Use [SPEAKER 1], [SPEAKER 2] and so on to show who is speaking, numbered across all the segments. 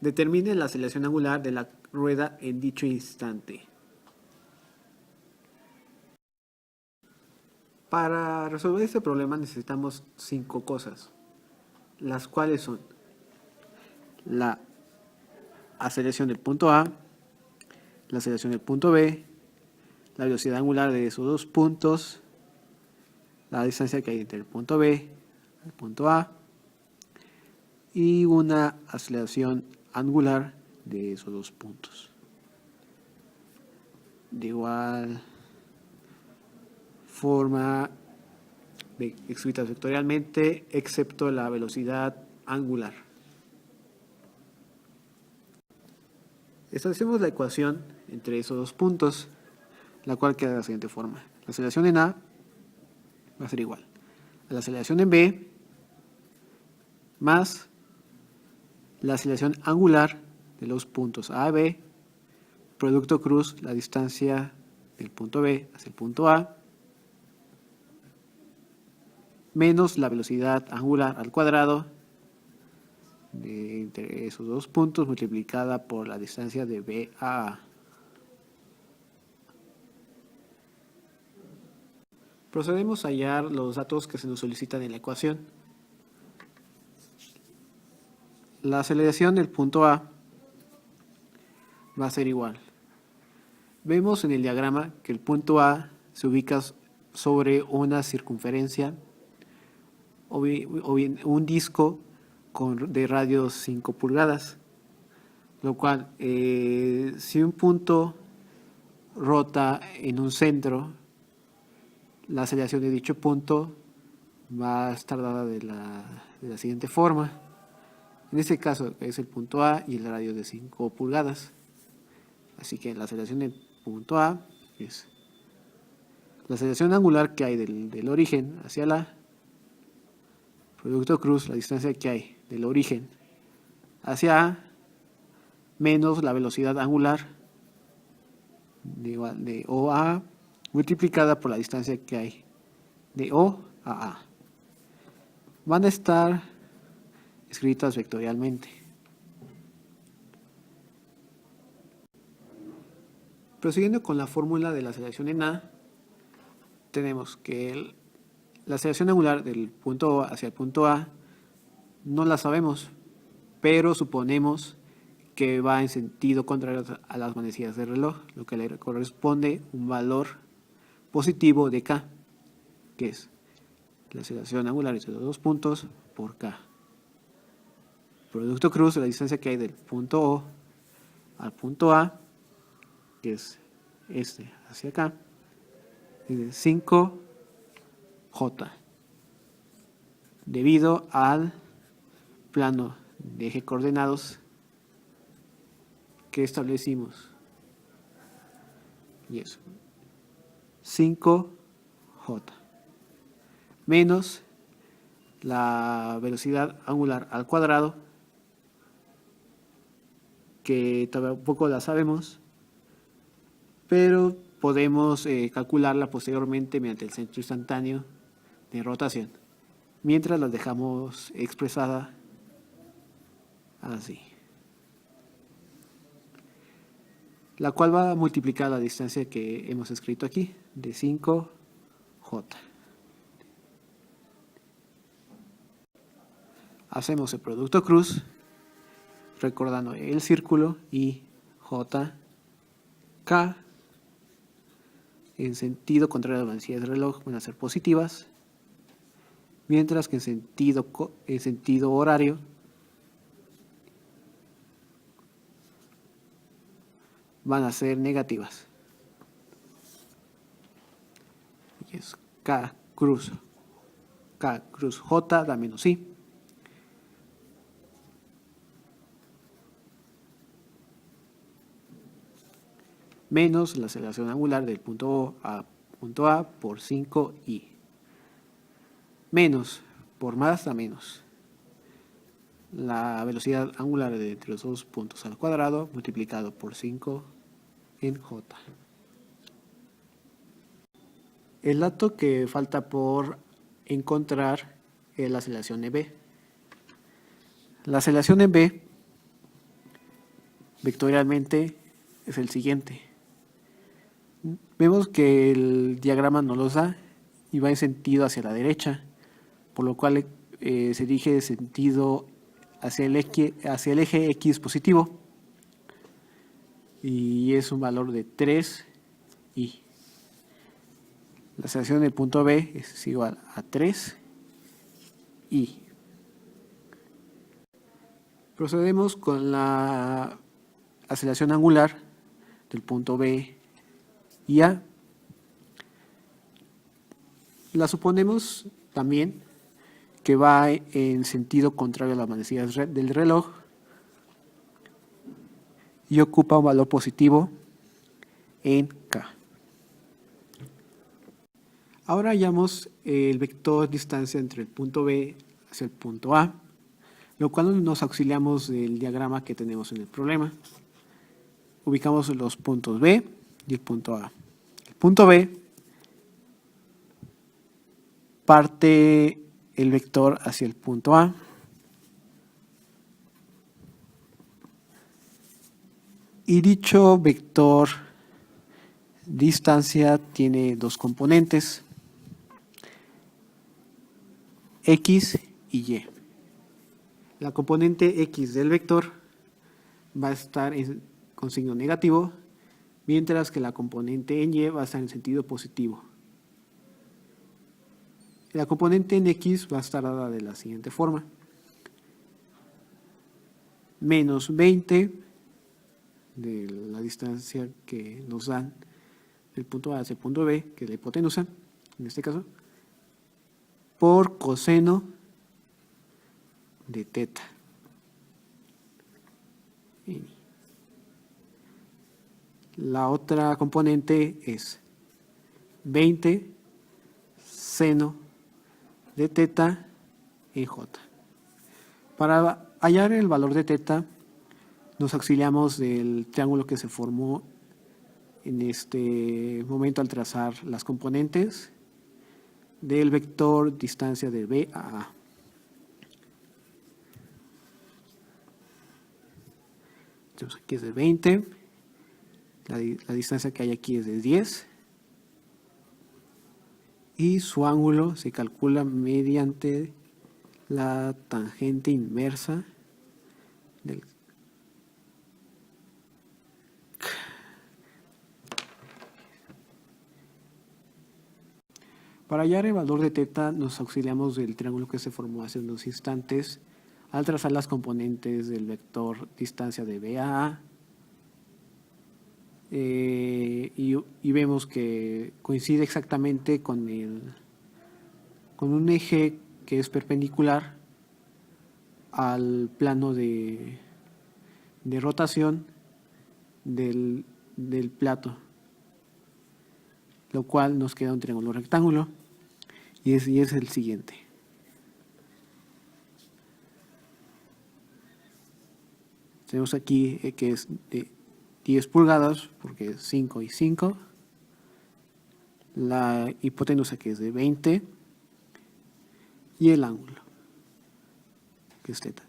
[SPEAKER 1] Determine la aceleración angular de la rueda en dicho instante. Para resolver este problema necesitamos 5 cosas, las cuales son la aceleración del punto A, la aceleración del punto B, la velocidad angular de esos dos puntos, la distancia que hay entre el punto B y el punto A, y una aceleración angular de esos dos puntos. De igual forma escritas vectorialmente, excepto la velocidad angular. Establecemos la ecuación entre esos dos puntos, la cual queda de la siguiente forma. La aceleración en A va a ser igual a la aceleración en B más la aceleración angular de los puntos A y B, producto cruz, la distancia del punto B hacia el punto A, menos la velocidad angular al cuadrado entre esos dos puntos multiplicada por la distancia de B a A. Procedemos a hallar los datos que se nos solicitan en la ecuación. La aceleración del punto A va a ser igual. Vemos en el diagrama que el punto A se ubica sobre una circunferencia o bien un disco de radio 5 pulgadas, lo cual si un punto rota en un centro, la aceleración de dicho punto va a estar dada de la siguiente forma. En este caso es el punto A y el radio de 5 pulgadas. Así que la aceleración del punto A es la aceleración angular que hay del origen hacia la producto cruz, la distancia que hay del origen hacia A, menos la velocidad angular de O a A, multiplicada por la distancia que hay de O a A. Van a estar escritas vectorialmente. Prosiguiendo con la fórmula de la aceleración en A, tenemos que la aceleración angular del punto O hacia el punto A no la sabemos, pero suponemos que va en sentido contrario a las manecillas del reloj, lo que le corresponde un valor positivo de K, que es la aceleración angular entre los dos puntos por K. Producto cruz, la distancia que hay del punto O al punto A, que es este hacia acá, es de 5J, debido al plano de eje coordenados que establecimos. Y eso, 5J, menos la velocidad angular al cuadrado, que tampoco la sabemos, pero podemos calcularla posteriormente mediante el centro instantáneo de rotación, mientras la dejamos expresada así, la cual va a multiplicar la distancia que hemos escrito aquí, de 5J. Hacemos el producto cruz, recordando el círculo y J, K, en sentido contrario a las manecillas del reloj van a ser positivas, mientras que en sentido horario van a ser negativas. Y es K cruz J da menos I. Menos la aceleración angular del punto O a punto A por 5i. Menos, por más da menos, la velocidad angular de entre los dos puntos al cuadrado multiplicado por 5 en J. El dato que falta por encontrar es la aceleración en B. La aceleración en B vectorialmente es el siguiente. Vemos que el diagrama nos lo da y va en sentido hacia la derecha, por lo cual se dirige de sentido hacia el eje X positivo y es un valor de 3i. La aceleración del punto B es igual a 3i. Procedemos con la aceleración angular del punto B y A. La suponemos también que va en sentido contrario a la manecilla del reloj y ocupa un valor positivo en K. Ahora hallamos el vector distancia entre el punto B hacia el punto A, lo cual nos auxiliamos del diagrama que tenemos en el problema. Ubicamos los puntos B y el punto A. El punto B parte el vector hacia el punto A. Y dicho vector distancia tiene dos componentes, X y Y. La componente X del vector va a estar con signo negativo, mientras que la componente en Y va a estar en sentido positivo. La componente en X va a estar dada de la siguiente forma. Menos 20 de la distancia que nos dan del punto A hacia el punto B, que es la hipotenusa, en este caso, por coseno de teta. Y la otra componente es 20 seno de teta en J. Para hallar el valor de teta, nos auxiliamos del triángulo que se formó en este momento al trazar las componentes del vector distancia de B a A. Entonces aquí es de 20, la distancia que hay aquí es de 10 y su ángulo se calcula mediante la tangente inversa del Para hallar el valor de teta nos auxiliamos del triángulo que se formó hace unos instantes al trazar las componentes del vector distancia de B a A y vemos que coincide exactamente con un eje que es perpendicular al plano de rotación del plato, lo cual nos queda un triángulo rectángulo y es el siguiente. Tenemos aquí que es de 10 pulgadas porque es 5 y 5, la hipotenusa que es de 20 y el ángulo que es teta.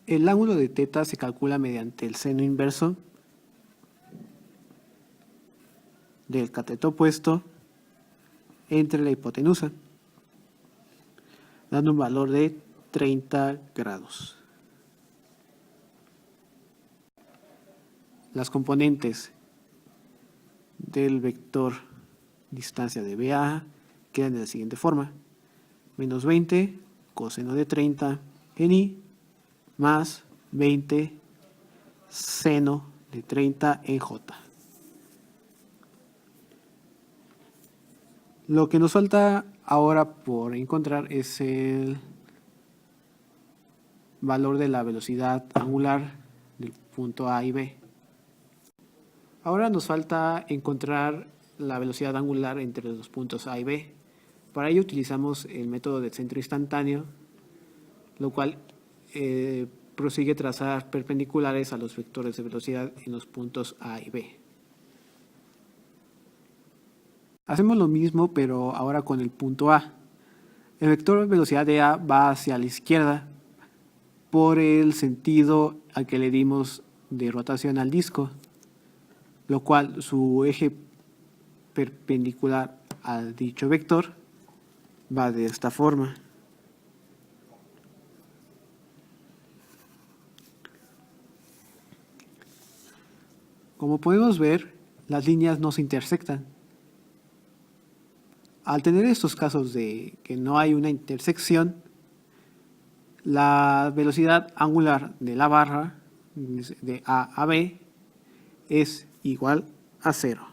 [SPEAKER 1] El ángulo de teta se calcula mediante el seno inverso del cateto opuesto entre la hipotenusa, dando un valor de 30 grados. Las componentes del vector distancia de BA quedan de la siguiente forma: menos 20 coseno de 30 en I más 20 seno de 30 en J. Lo que nos falta ahora por encontrar es el valor de la velocidad angular del punto A y B. Ahora nos falta encontrar la velocidad angular entre los puntos A y B. Para ello utilizamos el método del centro instantáneo, lo cual prosigue trazar perpendiculares a los vectores de velocidad en los puntos A y B. Hacemos lo mismo, pero ahora con el punto A. El vector de velocidad de A va hacia la izquierda por el sentido al que le dimos de rotación al disco, lo cual su eje perpendicular a dicho vector va de esta forma. Como podemos ver, las líneas no se intersectan. Al tener estos casos de que no hay una intersección, la velocidad angular de la barra de A a B es igual a 0,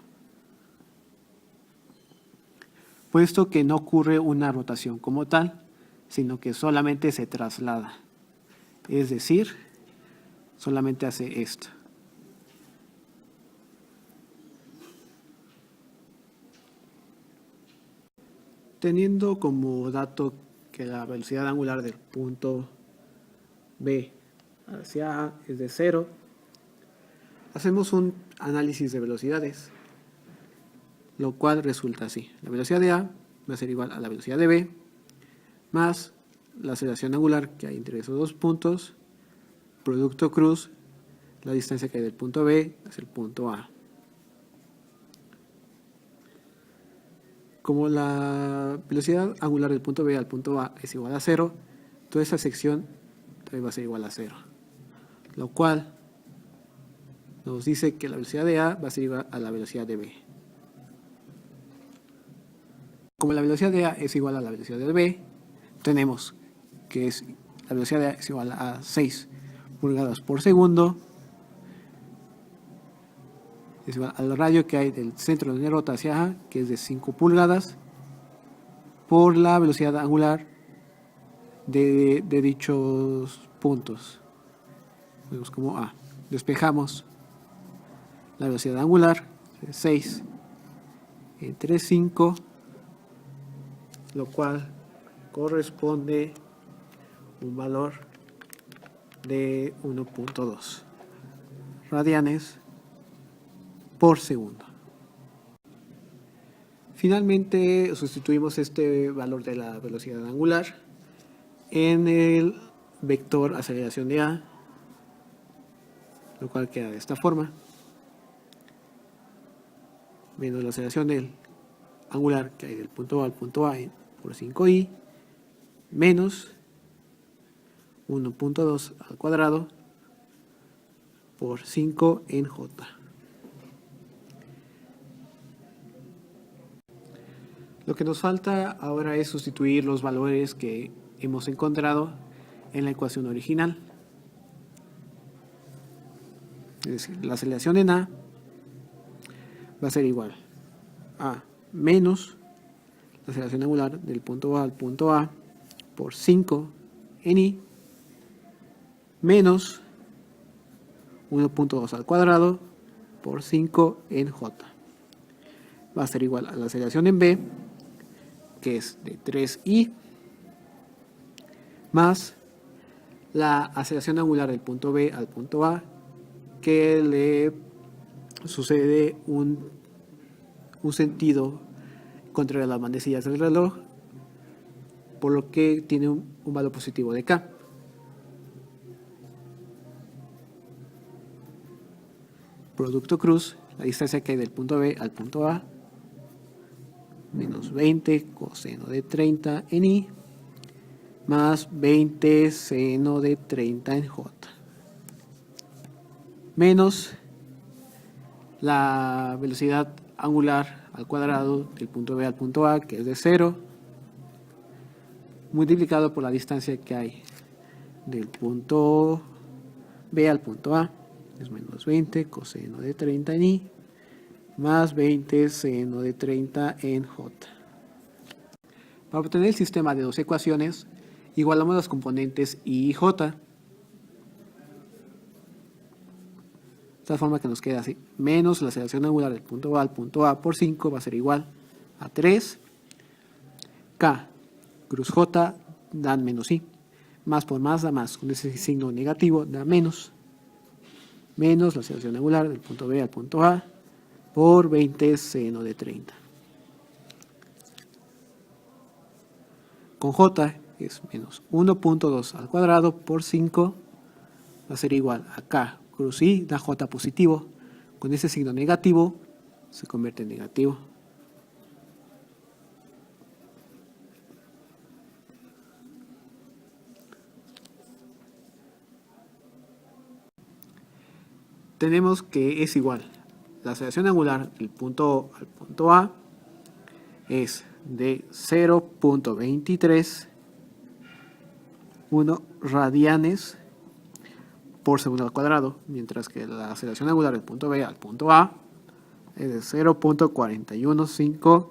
[SPEAKER 1] puesto que no ocurre una rotación como tal, sino que solamente se traslada, es decir, solamente hace esto. Teniendo como dato que la velocidad angular del punto B hacia A es de 0, hacemos un análisis de velocidades, lo cual resulta así. La velocidad de A va a ser igual a la velocidad de B más la aceleración angular que hay entre esos dos puntos, producto cruz, la distancia que hay del punto B hacia el punto A. Como la velocidad angular del punto B al punto A es igual a 0, toda esa sección también va a ser igual a 0, lo cual nos dice que la velocidad de A va a ser igual a la velocidad de B. Como la velocidad de A es igual a la velocidad de B, tenemos que la velocidad de A es igual a 6 pulgadas por segundo, es igual al radio que hay del centro de rota hacia A, que es de 5 pulgadas, por la velocidad angular de dichos puntos. Vemos como A. Despejamos la velocidad angular, 6 entre 5, lo cual corresponde a un valor de 1.2 radianes por segundo. Finalmente sustituimos este valor de la velocidad angular en el vector aceleración de A, lo cual queda de esta forma, menos la aceleración del angular que hay del punto A al punto A por 5i, menos 1.2 al cuadrado por 5 en J. Lo que nos falta ahora es sustituir los valores que hemos encontrado en la ecuación original. Es decir, la aceleración en A va a ser igual a menos la aceleración angular del punto A al punto A por 5 en I, menos 1.2 al cuadrado por 5 en J. Va a ser igual a la aceleración en B, que es de 3i, más la aceleración angular del punto B al punto A, que le sucede un sentido contrario a las manecillas del reloj, por lo que tiene un valor positivo de K. Producto cruz, la distancia que hay del punto B al punto A, menos 20 coseno de 30 en I, más 20 seno de 30 en J, menos la velocidad angular al cuadrado del punto B al punto A, que es de 0, multiplicado por la distancia que hay del punto B al punto A, es menos 20 coseno de 30 en I, más 20 seno de 30 en J. Para obtener el sistema de dos ecuaciones, igualamos los componentes I y J. De tal forma que nos queda así, menos la aceleración angular del punto A al punto A por 5 va a ser igual a 3. K cruz J dan menos I. Más por más da más, con ese signo negativo da menos. Menos la aceleración angular del punto B al punto A por 20 seno de 30. Con J es menos 1.2 al cuadrado por 5, va a ser igual a K cruz I, da J positivo, con ese signo negativo se convierte en negativo. Tenemos que es igual. La aceleración angular del punto O al punto A es de 0.23 radianes por segundo al cuadrado, mientras que la aceleración angular del punto B al punto A es de 0.415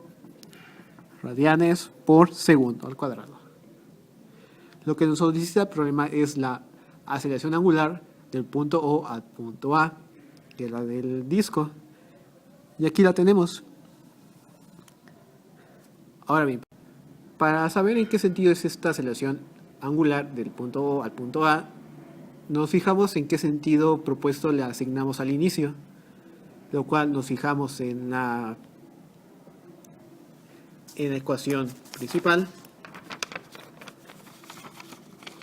[SPEAKER 1] radianes por segundo al cuadrado. Lo que nos solicita el problema es la aceleración angular del punto O al punto A, que es la del disco. Y aquí la tenemos. Ahora bien, para saber en qué sentido es esta aceleración angular del punto O al punto A, nos fijamos en qué sentido propuesto le asignamos al inicio, lo cual nos fijamos en la ecuación principal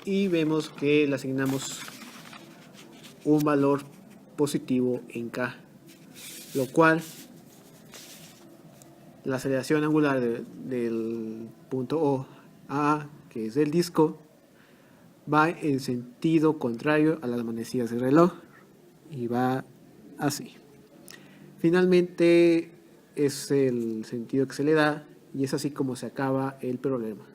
[SPEAKER 1] y vemos que le asignamos un valor positivo en K, lo cual la aceleración angular del punto O a A, que es del disco, va en sentido contrario a las manecillas del reloj y va así. Finalmente es el sentido que se le da y es así como se acaba el problema.